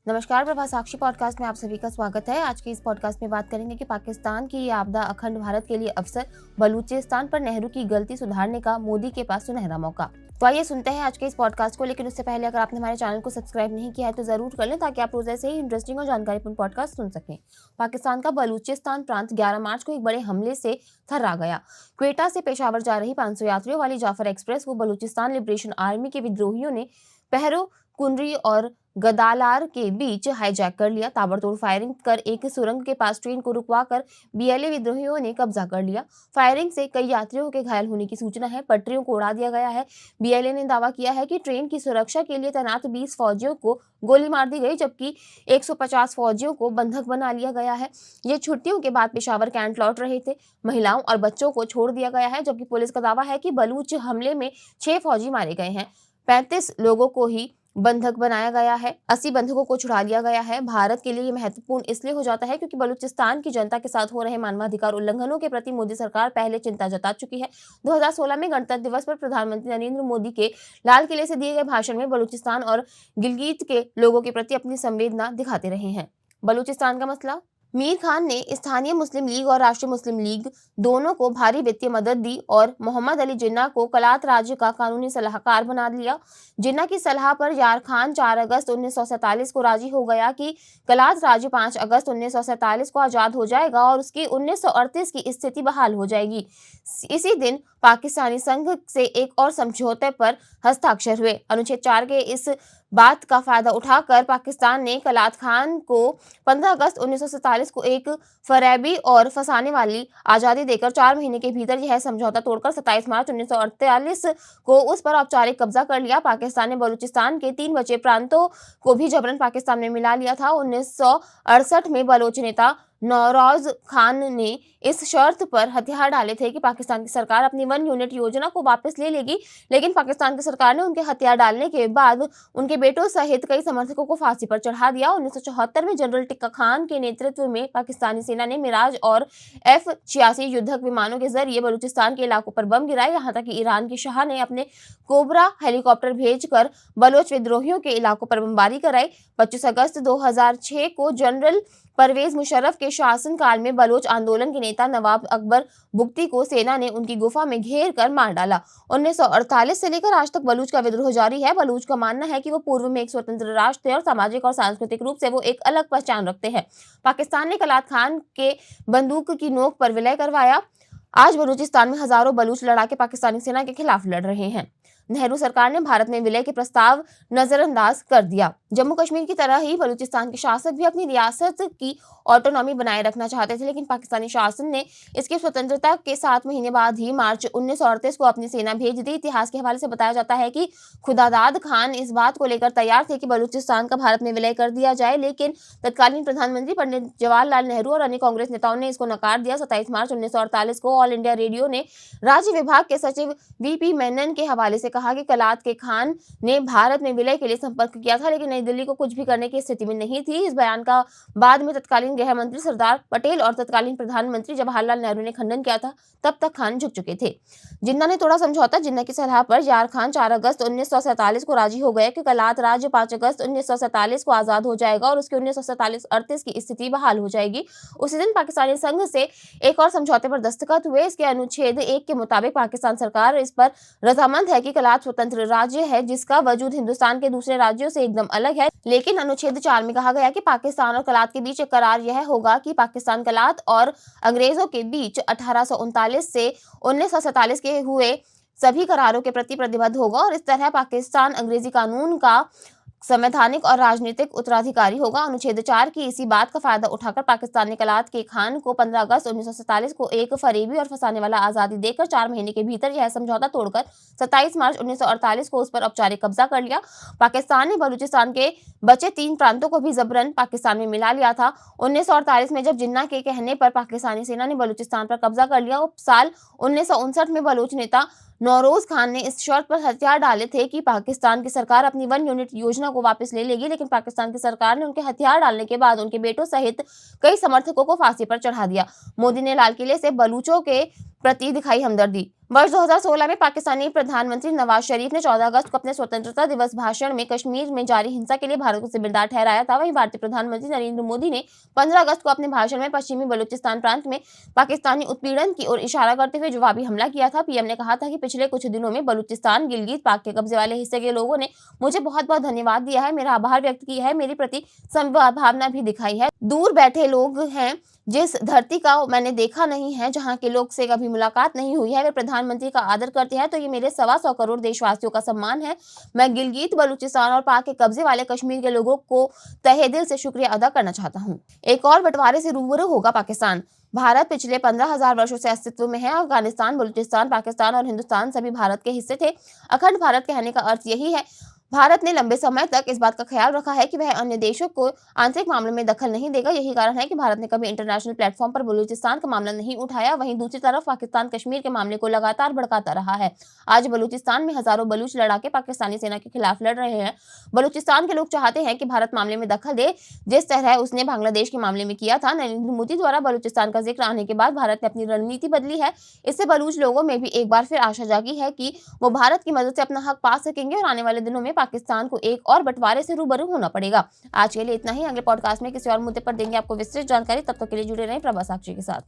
नमस्कार, प्रभा साक्षी पॉडकास्ट में आप सभी का स्वागत है। आज के इस पॉडकास्ट में बात करेंगे कि पाकिस्तान की ये आपदा अखंड भारत के लिए अवसर, बलूचिस्तान पर नेहरू की गलती सुधारने का मोदी के पास सुनहरा मौका। तो आइए सुनते हैं आज के इस पॉडकास्ट को। लेकिन उससे पहले अगर आपने हमारे चैनल को सब्सक्राइब नहीं किया है तो जरूर कर लें, ताकि आप रोज ऐसे ही इंटरेस्टिंग और जानकारीपूर्ण पॉडकास्ट सुन सकें। पाकिस्तान का बलूचिस्तान प्रांत 11 मार्च को एक बड़े हमले से थर्रा गया। क्वेटा से पेशावर जा रही 500 यात्रियों वाली जाफर एक्सप्रेस को बलूचिस्तान लिबरेशन आर्मी के विद्रोहियों ने पहरो कुनरी और गदालार के बीच हाईजैक कर लिया। ताबड़तोड़ फायरिंग कर एक सुरंग के पास ट्रेन को रुकवाकर बीएलए विद्रोहियों ने कब्जा कर लिया। फायरिंग से कई यात्रियों के घायल होने की सूचना है। पटरियों को उड़ा दिया गया है। बीएलए ने दावा किया है कि ट्रेन की सुरक्षा के लिए तैनात 20 फौजियों को गोली मार दी गई, जबकि 150 फौजियों को बंधक बना लिया गया है। ये छुट्टियों के बाद पेशावर कैंट लौट रहे थे। महिलाओं और बच्चों को छोड़ दिया गया है, जबकि पुलिस का दावा है कि बलूच हमले में 6 फौजी मारे गए हैं। 35 लोगों को ही बंधक बनाया गया है। 80 बंधकों को छुड़ा लिया गया है। भारत के लिए ये महत्वपूर्ण इसलिए हो जाता है क्योंकि बलूचिस्तान की जनता के साथ हो रहे मानवाधिकार उल्लंघनों के प्रति मोदी सरकार पहले चिंता जता चुकी है। 2016 में गणतंत्र दिवस पर प्रधानमंत्री नरेंद्र मोदी के लाल किले से दिए गए भाषण में बलूचिस्तान और गिलगित के लोगों के प्रति अपनी संवेदना दिखाते रहे हैं। बलूचिस्तान का मसला। मीर खान ने स्थानीय मुस्लिम लीग और राष्ट्रीय मुस्लिम लीग दोनों को भारी वित्तीय मदद दी और मोहम्मद अली जिन्ना को कलात राज्य का कानूनी सलाहकार बना लिया। जिन्ना की सलाह पर यार खान 4 अगस्त 1947 को राजी हो गया कि कलात राज्य 5 अगस्त 1947 को आजाद हो जाएगा और उसकी 1938 की स्थिति बहाल हो जाएगी। इसी दिन पाकिस्तानी संघ से एक और समझौते पर हस्ताक्षर हुए। अनुच्छेद 4 के इस बात का फायदा उठाकर पाकिस्तान ने कलात खान को 15 अगस्त 1947 को एक फरेबी और फंसाने वाली आजादी देकर 4 महीने के भीतर यह समझौता तोड़कर 27 मार्च 1948 को उस पर औपचारिक कब्जा कर लिया। पाकिस्तान ने बलूचिस्तान के 3 बचे प्रांतों को भी जबरन पाकिस्तान में मिला लिया था। 1968 में बलोच नेता नौरोज खान ने इस शर्त पर हथियार डाले थे कि पाकिस्तान की सरकार अपनी 1 यूनिट योजना को वापस ले लेगी, लेकिन पाकिस्तान की सरकार ने उनके हथियार डालने के बाद उनके बेटों सहित कई समर्थकों को फांसी पर चढ़ा दिया। 1974 में जनरल टिक्का खान के नेतृत्व में पाकिस्तानी सेना ने मिराज और F-86 युद्धक विमानों के जरिए बलूचिस्तान के इलाकों पर बम गिराए। यहाँ तक कि ईरान के शाह ने अपने कोबरा हेलीकॉप्टर भेजकर बलोच विद्रोहियों के इलाकों पर बमबारी कराई। 25 अगस्त 2006 को जनरल परवेज मुशर्रफ के शासनकाल में बलोच आंदोलन के नेता नवाब अकबर बुगटी को सेना ने उनकी गुफा में घेर कर मार डाला। 1948 से लेकर आज तक बलूच का विद्रोह जारी है। बलूच का मानना है कि वो पूर्व में एक स्वतंत्र राष्ट्र थे और सामाजिक और सांस्कृतिक रूप से वो एक अलग पहचान रखते हैं। पाकिस्तान ने कलात खान के बंदूक की नोक पर विलय करवाया। आज बलूचिस्तान में हजारों बलूच लड़ाके पाकिस्तानी सेना के खिलाफ लड़ रहे हैं। नेहरू सरकार ने भारत में विलय के प्रस्ताव नजरअंदाज कर दिया। जम्मू कश्मीर की तरह ही बलूचिस्तान के शासक भी अपनी रियासत की ऑटोनॉमी बनाए रखना चाहते थे, लेकिन पाकिस्तानी शासन ने इसकी स्वतंत्रता के 7 महीने बाद ही मार्च 1938 को अपनी सेना भेज दी। इतिहास के हवाले से बताया जाता है कि खुदादाद खान इस बात को लेकर तैयार थे कि बलूचिस्तान का भारत में विलय कर दिया जाए, लेकिन तत्कालीन प्रधानमंत्री पंडित जवाहरलाल नेहरू और अन्य कांग्रेस नेताओं ने इसको नकार दिया। 27 मार्च 1948 को ऑल इंडिया रेडियो ने राज्य विभाग के सचिव वीपी मेनन के हवाले से कहा कि कलात के खान ने भारत में विलय के लिए संपर्क किया था, लेकिन नई दिल्ली को कुछ भी करने की स्थिति में नहीं थी। इस बयान का बाद में तत्कालीन गृह मंत्री सरदार पटेल और तत्कालीन प्रधानमंत्री जवाहरलाल नेहरू ने खंडन किया था। तब तक खान झुक चुके थे। जिन्ना ने तोड़ा समझौता। जिन्ना की सलाह पर यार खान 4 अगस्त 1947 को राजी हो गए कि कलात राज्य 5 अगस्त 1947 को आजाद हो जाएगा और उसकी 1947-38 की स्थिति बहाल हो जाएगी। उसी दिन पाकिस्तानी संघ से एक और समझौते पर दस्तखत हुए। इसके अनुच्छेद 1 के मुताबिक पाकिस्तान सरकार इस पर रजामंद है कि कलात स्वतंत्र राज्य है जिसका वजूद हिंदुस्तान के दूसरे राज्यों से एकदम अलग है। लेकिन अनुच्छेद 4 में कहा गया कि पाकिस्तान और कलात के बीच एक करार यह होगा कि पाकिस्तान कलात और अंग्रेजों के बीच 1839 से 1947 के हुए सभी करारों के प्रति प्रतिबद्ध होगा और इस तरह पाकिस्तान अंग्रेजी कानून का संवैधानिक और राजनीतिक उत्तराधिकारी होगा। अनुच्छेद 4 की इसी बात का फायदा उठाकर पाकिस्तान ने कलात के खान को 15 अगस्त 1947 को एक फरेबी और फंसाने वाला आजादी देकर 4 महीने के भीतर यह समझौता तोड़कर 27 मार्च 1948 को उस पर औपचारिक कब्जा कर लिया। पाकिस्तान ने बलूचिस्तान के बचे 3 प्रांतों को भी जबरन पाकिस्तान में मिला लिया था। 1948 में जब जिन्ना के कहने पर पाकिस्तानी सेना ने बलूचिस्तान पर कब्जा कर लिया, साल 1959 में बलूच नेता नौरोज खान ने इस शर्त पर हथियार डाले थे कि पाकिस्तान की सरकार अपनी 1 यूनिट योजना को वापस ले लेगी, लेकिन पाकिस्तान की सरकार ने उनके हथियार डालने के बाद उनके बेटों सहित कई समर्थकों को फांसी पर चढ़ा दिया। मोदी ने लाल किले से बलूचों के प्रति दिखाई हमदर्दी। वर्ष 2016 में पाकिस्तानी प्रधानमंत्री नवाज शरीफ ने 14 अगस्त को अपने स्वतंत्रता दिवस भाषण में कश्मीर में जारी हिंसा के लिए भारत को जिम्मेदार ठहराया था। वहीं भारतीय प्रधानमंत्री नरेंद्र मोदी ने 15 अगस्त को अपने भाषण में पश्चिमी बलूचिस्तान प्रांत में पाकिस्तानी उत्पीड़न की ओर इशारा करते हुए जवाबी हमला किया था। पीएम ने कहा था कि पिछले कुछ दिनों में बलूचिस्तान, गिलगित, पाक के कब्जे वाले हिस्से के लोगों ने मुझे बहुत बहुत धन्यवाद दिया है, मेरा आभार व्यक्त किया है, मेरे प्रति संभावना भी दिखाई है। दूर बैठे लोग हैं, जिस धरती का मैंने देखा नहीं है, जहां के लोग से कभी मुलाकात नहीं हुई है, वे प्रधानमंत्री का आदर करते हैं, तो ये मेरे 125 करोड़ देशवासियों का सम्मान है। मैं गिलगित, बलूचिस्तान और पाक के कब्जे वाले कश्मीर के लोगों को तहे दिल से शुक्रिया अदा करना चाहता हूँ। एक और बंटवारे से रूबरू होगा पाकिस्तान। भारत पिछले 15,000 वर्षों से अस्तित्व में है। अफगानिस्तान, बलूचिस्तान, पाकिस्तान और हिंदुस्तान सभी भारत के हिस्से थे। अखंड भारत कहने का अर्थ यही है। भारत ने लंबे समय तक इस बात का ख्याल रखा है कि वह अन्य देशों को आंतरिक मामलों में दखल नहीं देगा। यही कारण है कि भारत ने कभी इंटरनेशनल प्लेटफॉर्म पर बलूचिस्तान का मामला नहीं उठाया। वहीं दूसरी तरफ पाकिस्तान कश्मीर के मामले को लगातार भड़काता रहा है। आज बलूचिस्तान में हजारों बलूच लड़ाके पाकिस्तानी सेना के खिलाफ लड़ रहे हैं। बलूचिस्तान के लोग चाहते हैं कि भारत मामले में दखल दे, जिस तरह उसने बांग्लादेश के मामले में किया था। नरेंद्र मोदी द्वारा बलूचिस्तान का जिक्र आने के बाद भारत ने अपनी रणनीति बदली है। इससे बलूच लोगों में भी एक बार फिर आशा जागी है कि वो भारत की मदद से अपना हक पा सकेंगे और आने वाले दिनों में पाकिस्तान को एक और बंटवारे से रूबरू होना पड़ेगा। आज के लिए इतना ही। अगले पॉडकास्ट में किसी और मुद्दे पर देंगे आपको विस्तृत जानकारी। तब तक के लिए जुड़े रहें प्रभा साक्षी के साथ।